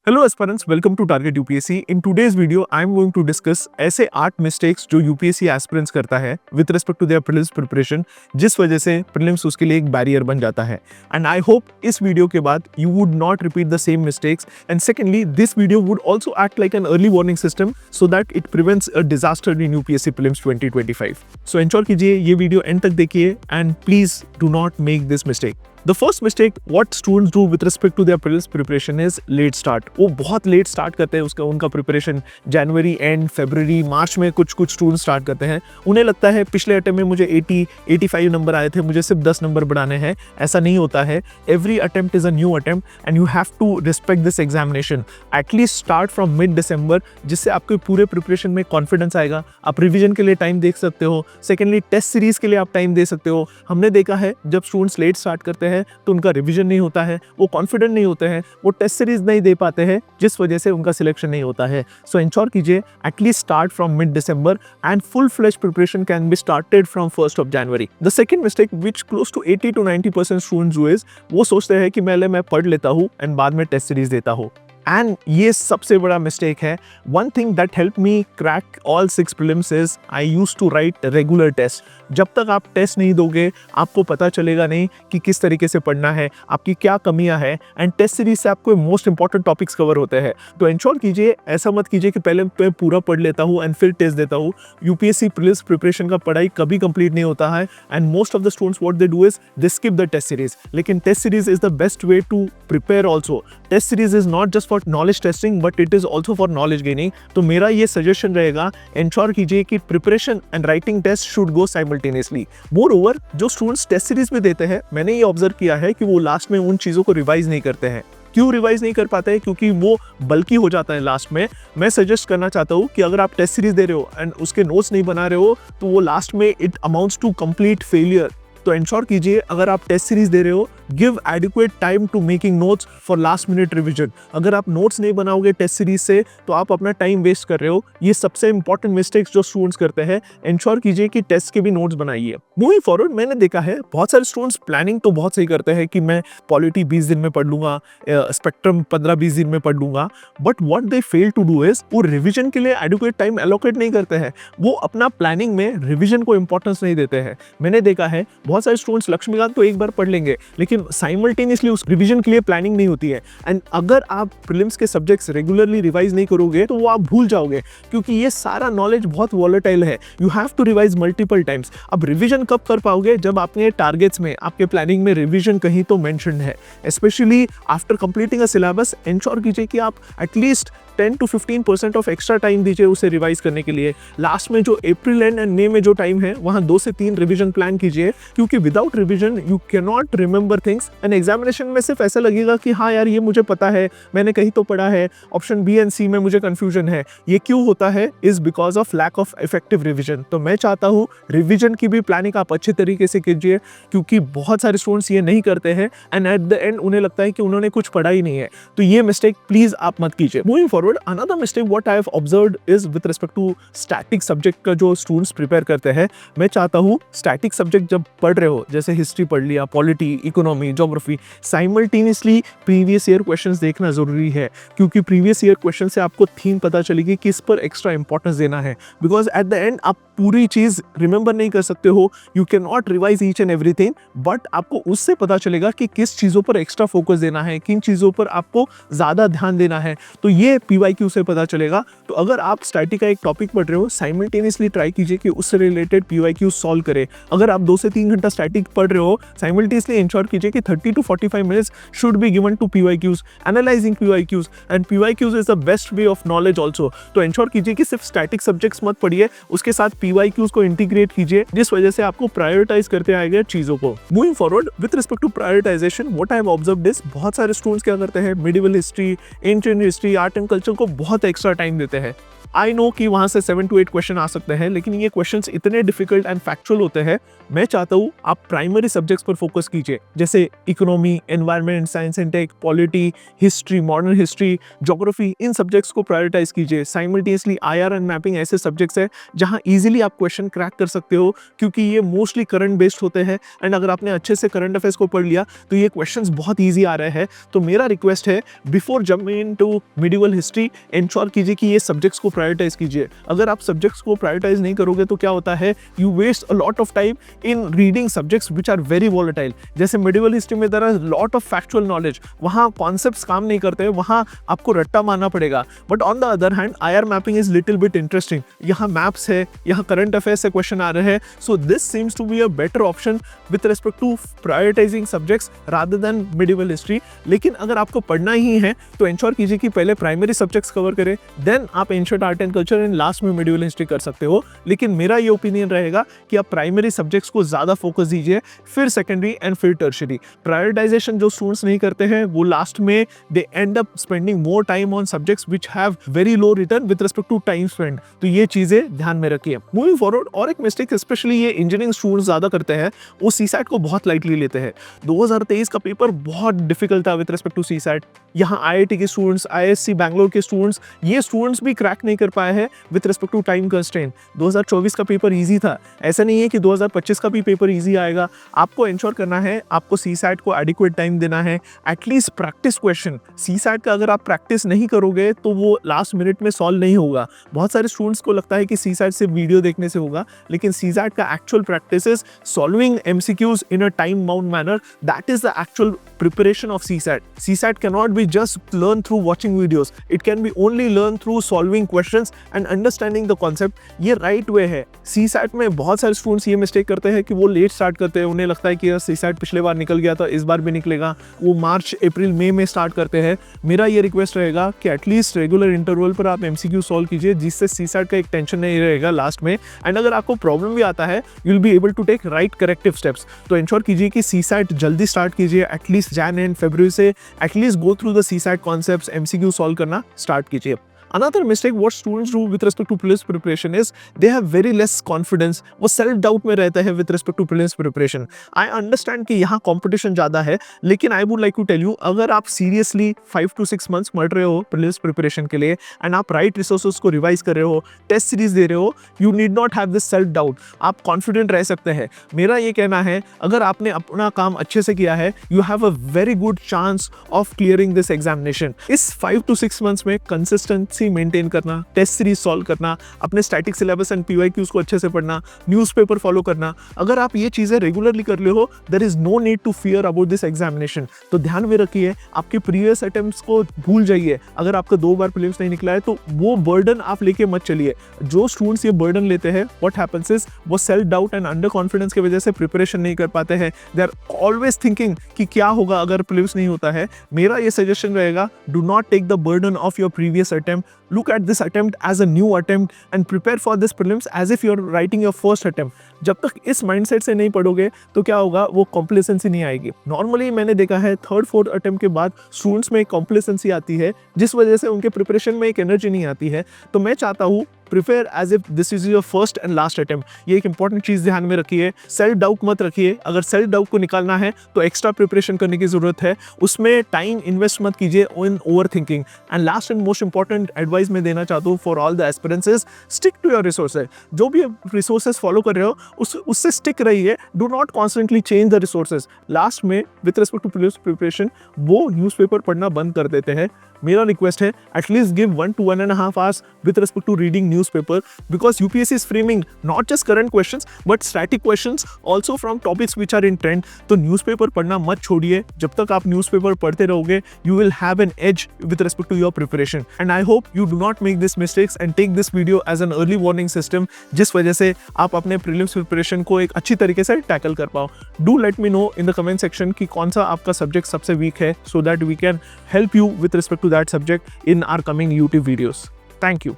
Hello aspirants, welcome to Target UPSC. In today's video, I am going to discuss ऐसे 8 mistakes जो UPSC aspirants करता है with respect to their prelims preparation, जिस वजह से prelims उसके लिए एक barrier बन जाता है. And I hope इस वीडियो के बाद you would not repeat the same mistakes. And secondly, this video would also act like an early warning system so that it prevents a disaster in UPSC prelims 2025. So ensure कीजिए ये video end तक देखिए and please do not make this mistake. The first mistake what students do with respect to their prelims preparation is late start. वो बहुत let start करते हैं उनका preparation January and फरवरी मार्च में कुछ स्टूडेंट स्टार्ट करते हैं. उन्हें लगता है पिछले अटेम्प्ट में मुझे 85 नंबर आए थे, मुझे सिर्फ 10 नंबर बढ़ाने हैं. ऐसा नहीं होता है. Every attempt is a new attempt and you have to respect this examination. At least start from mid December, जिससे आपके पूरे प्रिपरेशन में कॉन्फिडेंस आएगा. आप रिविजन के लिए टाइम देख सकते हो. सेकेंडली टेस्ट सीरीज के लिए आप टाइम दे सकते हो. हमने देखा है जब स्टूडेंट्स लेट स्टार्ट करते हैं तो उनका रिविजन नहीं होता है, वो कॉन्फिडेंट नहीं होते हैं, वो टेस्ट सीरीज नहीं दे पाते हैं, जिस वजह से उनका सिलेक्शन नहीं होता है. सो इंश्योर कीजिए at least start from mid December and full fledge preparation can be started from 1st of January. The second mistake which close to 80 to 90% students do is वो सोचते हैं कि मैं पढ़ लेता हूँ एंड बाद में टेस्ट सीरीज देता हूँ. एंड ये सबसे बड़ा मिस्टेक है. One thing that help me crack all 6 prelims is I use to write regular test. जब तक आप टेस्ट नहीं दोगे आपको पता चलेगा नहीं कि किस तरीके से पढ़ना है, आपकी क्या कमियां हैं. एंड टेस्ट सीरीज से आपको मोस्ट इंपॉर्टेंट टॉपिक्स कवर होते हैं. तो इंश्योर कीजिए, ऐसा मत कीजिए कि पहले मैं पूरा पढ़ लेता हूँ एंड फिर टेस्ट देता हूँ. यूपीएससी प्रीलिम्स प्रिपरेशन का पढ़ाई कभी कंप्लीट नहीं होता है and most of the students what they do is they skip the test series. लेकिन test series is the best way to prepare also. Test series is not just for knowledge testing but it is also for knowledge gaining. तो मेरा ये suggestion रहेगा, ensure कीजिए कि preparation and writing test should go simultaneously. Moreover जो students test series में देते हैं, मैंने ये ऑब्जर्व किया है कि वो लास्ट में उन चीज़ों को रिवाइज नहीं करते हैं. क्यों रिवाइज नहीं कर पाते हैं? क्योंकि वो बल्कि हो जाता है लास्ट में. मैं सजेस्ट करना चाहता हूँ कि अगर आप टेस्ट सीरीज दे रहे हो एंड उसके नोट्स नहीं बना रहे हो तो वो लास्ट में it amounts to complete failure. तो इंश्योर कीजिए, अगर आप टेस्ट सीरीज दे रहे हो give adequate time to making notes for last minute revision. अगर आप नोट्स नहीं बनाओगे टेस्ट सीरीज से तो आप अपना टाइम वेस्ट कर रहे हो. ये सबसे इंपॉर्टेंट मिस्टेक्स जो स्टूडेंट्स करते हैं. इंश्योर कीजिए कि टेस्ट के भी नोट्स बनाइए. मूविंग फॉरवर्ड, मैंने देखा है बहुत सारे स्टूडेंट्स प्लानिंग तो बहुत सही करते हैं कि मैं पॉलिटी 20 दिन में पढ़ लूंगा, स्पेक्ट्रम 15-20 दिन में पढ़ लूंगा. But what they fail to do is वो रिविजन के लिए एडिक्वेट टाइम एलोकेट नहीं करते हैं. वो अपना प्लानिंग में रिविजन को इंपॉर्टेंस नहीं देते हैं. मैंने देखा है बहुत सारे स्टूडेंट्स लक्ष्मीकांत तो एक बार पढ़ लेंगे लेकिन साइमल्टेनियसली उस रिवीजन के लिए प्लानिंग नहीं होती है. एंड अगर आप प्रीलिम्स के सब्जेक्ट्स रेगुलरली रिवाइज नहीं करोगे तो वो आप भूल जाओगे, क्योंकि ये सारा नॉलेज बहुत वॉलेटाइल है. You have to revise multiple times. अब रिवीजन कब कर पाओगे? जब आपने टारगेट्स में, आपके प्लानिंग में रिवीजन कहीं तो मेंशन है. स्पेशली आफ्टर कंप्लीटिंग अ सिलेबस इंश्योर कीजिए कि आप at least 10 to 15% of extra time दीजिए उसे रिवाइज करने के लिए. लास्ट में जो अप्रैल एंड मई में जो टाइम है वहाँ 2 से 3 रिवीजन प्लान कीजिए, क्योंकि without revision you can not remember things. And examination में सिर्फ ऐसा लगेगा कि हाँ यार ये मुझे पता है, मैंने कहीं तो पढ़ा है, ऑप्शन बी एंड सी में मुझे कंफ्यूजन है. ये क्यों होता है? Is because of lack of effective revision. तो मैं चाहता हूँ रिविजन की भी प्लानिंग आप अच्छे तरीके से कीजिए, क्योंकि बहुत सारे स्टूडेंट्स ये नहीं करते हैं एंड एट द एंड उन्हें लगता है कि उन्होंने कुछ पढ़ा ही नहीं है. तो ये मिस्टेक प्लीज आप मत कीजिए. Moving forward, another mistake what I have observed is with respect to static subject का जो स्टूडेंट्स प्रिपेयर करते हैं. मैं चाहता हूँ स्टैटिक सब्जेक्ट जब पढ़ रहे हो, जैसे हिस्ट्री पढ़ लिया, polity, economy, geography, simultaneously previous year questions देखना जरूरी है, क्योंकि प्रीवियस ईयर क्वेश्चन से आपको थीम पता चलेगी कि इस पर एक्स्ट्रा इंपॉर्टेंस देना है. बिकॉज एट द एंड आप पूरी चीज रिमेंबर नहीं कर सकते हो, you can not revise each and everything, but आपको उससे पता चलेगा कि किस चीजों पर एक्स्ट्रा फोकस देना है, किन चीजों पर आपको ज्यादा ध्यान देना है. तो ये पीवाईक्यू से पता चलेगा. तो अगर आप स्टैटिक का एक टॉपिक पढ़ रहे हो, साइमल्टेनियसली ट्राई कीजिए कि उससे रिलेटेड पीवाईक्यू सॉल्व करें. अगर आप 2 से 3 घंटा स्टैटिक पढ़ रहे हो, साइमल्टेनियसली इंश्योर कीजिए कि 30 to 45 minutes should be given to PYQs, analysing PYQs. And PYQs is the best way of knowledge also. तो इंश्योर कीजिए कि सिर्फ स्टैटिक सब्जेक्ट्स मत पढ़िए, उसके साथ पीवाईक्यूज को इंटीग्रेट कीजिए, जिस वजह से आपको प्रायोरिटाइज करते आएगा चीजों को. Moving forward, with respect to prioritisation what I have observed is बहुत सारे स्टूडेंट्स क्या करते हैं, medieval history, ancient history, art and culture को बहुत एक्स्ट्रा टाइम देते हैं. आई नो कि वहाँ से 7 to 8 क्वेश्चन आ सकते हैं, लेकिन ये क्वेश्चंस इतने डिफिकल्ट एंड फैक्चुअल होते हैं। मैं चाहता हूँ आप प्राइमरी सब्जेक्ट्स पर फोकस कीजिए, जैसे economy, environment, science and tech, polity, history, modern history, geography, इन सब्जेक्ट्स को प्रायोरिटाइज कीजिए। साइमल्टेनियसली आईआर एंड मैपिंग ऐसे सब्जेक्ट्स है जहाँ इजीली आप क्वेश्चन क्रैक कर सकते हो, क्योंकि ये मोस्टली करंट बेस्ड होते हैं एंड अगर आपने अच्छे से करंट अफेयर्स को पढ़ लिया तो ये क्वेश्चंस बहुत ईजी आ रहे हैं। तो मेरा रिक्वेस्ट है, before jumping into medieval history, ensure कीजिए कि ये सब्जेक्ट्स को प्रायोरिटाइज कीजिए। अगर आप सब्जेक्ट्स को प्रायोरिटाइज नहीं करोगे तो क्या होता है, you waste a lot of time in reading subjects which are very volatile. जैसे मिडिवल हिस्ट्री में there are lot of factual knowledge, वहाँ कॉन्सेप्ट्स काम नहीं करते, वहाँ आपको रट्टा मारना पड़ेगा। But on the other hand IR mapping is little bit interesting, यहाँ मैप्स है, यहाँ करंट अफेयर्स से क्वेश्चन आ रहे हैं। So this seems to be a better option with respect to prioritising subjects rather than medieval history. लेकिन अगर आपको पढ़ना ही है तो इंश्योर कीजिए कि पहले प्राइमरी सब्जेक्ट्स कवर करें, देन आप ancient art and culture and last में मिडिवल हिस्ट्री कर सकते हो। लेकिन मेरा ये ओपिनियन रहेगा कि आप प्राइमरी सब्जेक्ट्स को ज्यादा फोकस दीजिए, फिर सेकेंडरी एंड फिर टर्शियरी। प्रायोरिटाइजेशन जो स्टूडेंट्स नहीं करते हैं वो लास्ट में they end up spending more time on subjects which have very low return with respect to time spend. तो ये चीजें ध्यान में रखिए। मूविंग फॉरवर्ड, और एक मिस्टेक स्पेशली ये इंजीनियरिंग स्टूडेंट्स ज्यादा करते हैं, वो सीसैट को बहुत लाइटली लेते हैं। 2023 का पेपर बहुत डिफिकल्ट था विद रिस्पेक्ट टू सीसैट। यहाँ आईआईटी के स्टूडेंट्स, आईएससी बैंगलोर के स्टूडेंट्स, ये स्टूडेंट्स भी क्रैक नहीं कर पाए हैं with respect to time constraint. 2024 का पेपर इजी था, ऐसा नहीं है कि 2025 का भी पेपर इजी आएगा। आपको इंश्योर करना है, आपको सीसैट को एडिक्वेट टाइम देना है, एटलीस्ट प्रैक्टिस क्वेश्चन। सीसैट का अगर आप प्रैक्टिस नहीं करोगे तो वो लास्ट मिनट में सॉल्व नहीं होगा। बहुत सारे स्टूडेंट्स को लगता है कि सीसैट से वीडियो देखने से होगा, लेकिन सीसैट का actual practice is solving MCQs in a time bound manner. That is the actual preparation of CSAT. CSAT cannot be just learned through watching videos. It can be only learned through solving questions and understanding the concept. ये right way है। CSAT में बहुत सारे students ये mistake करते हैं कि वो लेट स्टार्ट करते हैं, उन्हें लगता है कि CSAT पिछले बार निकल गया था, इस बार भी निकलेगा। वो मार्च, अप्रैल, मई में स्टार्ट करते हैं। मेरा ये रिक्वेस्ट रहेगा कि एटलीस्ट रेगुलर इंटरवल पर आप MCQ सॉल्व कीजिए, जिससे CSAT का एक टेंशन नहीं रहेगा लास्ट में। एंड अगर आपको प्रॉब्लम भी आता है, you will be able to take right corrective steps. तो इंश्योर कीजिए कि CSAT जल्दी स्टार्ट कीजिए, एटलीस्ट जैन एंड फरवरी से at least go through the CSAT concepts, MCQ solve करना स्टार्ट कीजिए। Another mistake what students do with respect to prelims preparation is they have very less confidence. वो self doubt में रहते हैं with respect to prelims preparation. I understand कि यहाँ competition ज़्यादा है, लेकिन I would like to tell you, अगर आप seriously 5 to 6 months पढ़ रहे हो prelims preparation के लिए and आप right resources को revise कर रहे हो, test series दे रहे हो, you need not have this self doubt. आप confident रह सकते हैं। मेरा ये कहना है, अगर आपने अपना काम अच्छे से किया है, you have a very good chance of clearing this examination. इस 5 to 6 months में consistency मेंटेन करना, टेस्ट सीरीज सॉल्व करना, अपने स्टैटिक सिलेबस एंड PYQs को अच्छे से पढ़ना, न्यूज़पेपर फॉलो करना, अगर आप ये चीजें रेगुलरली कर ले हो, there is no need to fear about this examination. तो ध्यान में रखिए, आपके प्रीवियस अटेम्प्ट्स को भूल जाइए। अगर आपका 2 बार प्रीलिम्स नहीं निकला है तो वो बर्डन आप लेके मत चलिए। जो स्टूडेंट्स ये बर्डन लेते हैं, व्हाट हैपेंस इज वो self doubt and under confidence की वजह से प्रिपरेशन नहीं कर पाते हैं। दे आर ऑलवेज थिंकिंग कि क्या होगा अगर प्रीलिम्स नहीं होता है। मेरा ये सजेशन रहेगा, do not take the burden of your previous attempt. Look at this attempt as a new attempt and prepare for this prelims as if you're writing your first attempt. जब तक इस mindset से नहीं पढ़ोगे तो क्या होगा, वो कॉम्प्लेसेंसी नहीं आएगी। नॉर्मली मैंने देखा है 3rd 4th अटेम्प्ट के बाद स्टूडेंट्स में एक कॉम्प्लेसेंसी आती है, जिस वजह से उनके प्रिपरेशन में एक एनर्जी नहीं आती है। तो मैं चाहता हूँ prepare as if this is your first and last attempt. ये एक इंपॉर्टेंट चीज ध्यान में रखिए। सेल्फ डाउट मत रखिए। अगर सेल्फ डाउट को निकालना है तो एक्स्ट्रा प्रिपरेशन करने की जरूरत है, उसमें टाइम इन्वेस्ट मत कीजिए in over thinking. And last and most important advice मैं देना चाहता हूँ for all the aspirants is stick to your resources. जो भी रिसोर्सेज फॉलो कर रहे हो उससे स्टिक रहिए। Do not constantly change the resources. Last में with respect to prelims preparation वो न्यूज़पेपर पढ़ना बंद कर देते हैं। मेरा रिक्वेस्ट है, at least give 1 to 1.5 hours with respect to reading newspaper, because UPSC is framing not just current questions but static questions also from topics which are in trend. तो newspaper पढ़ना मत छोड़िए। जब तक आप न्यूज़पेपर पढ़ते रहोगे, you will have an edge with respect to your preparation. And I hope you do not make these mistakes and take this video as an early warning system, जिस वजह से आप अपने prelims preparation को एक अच्छी तरीके से टैकल कर पाओ। Do let me know in the comment section कि कौन सा आपका सब्जेक्ट सबसे वीक है, so that we can help you with respect to that subject in our coming YouTube videos. Thank you.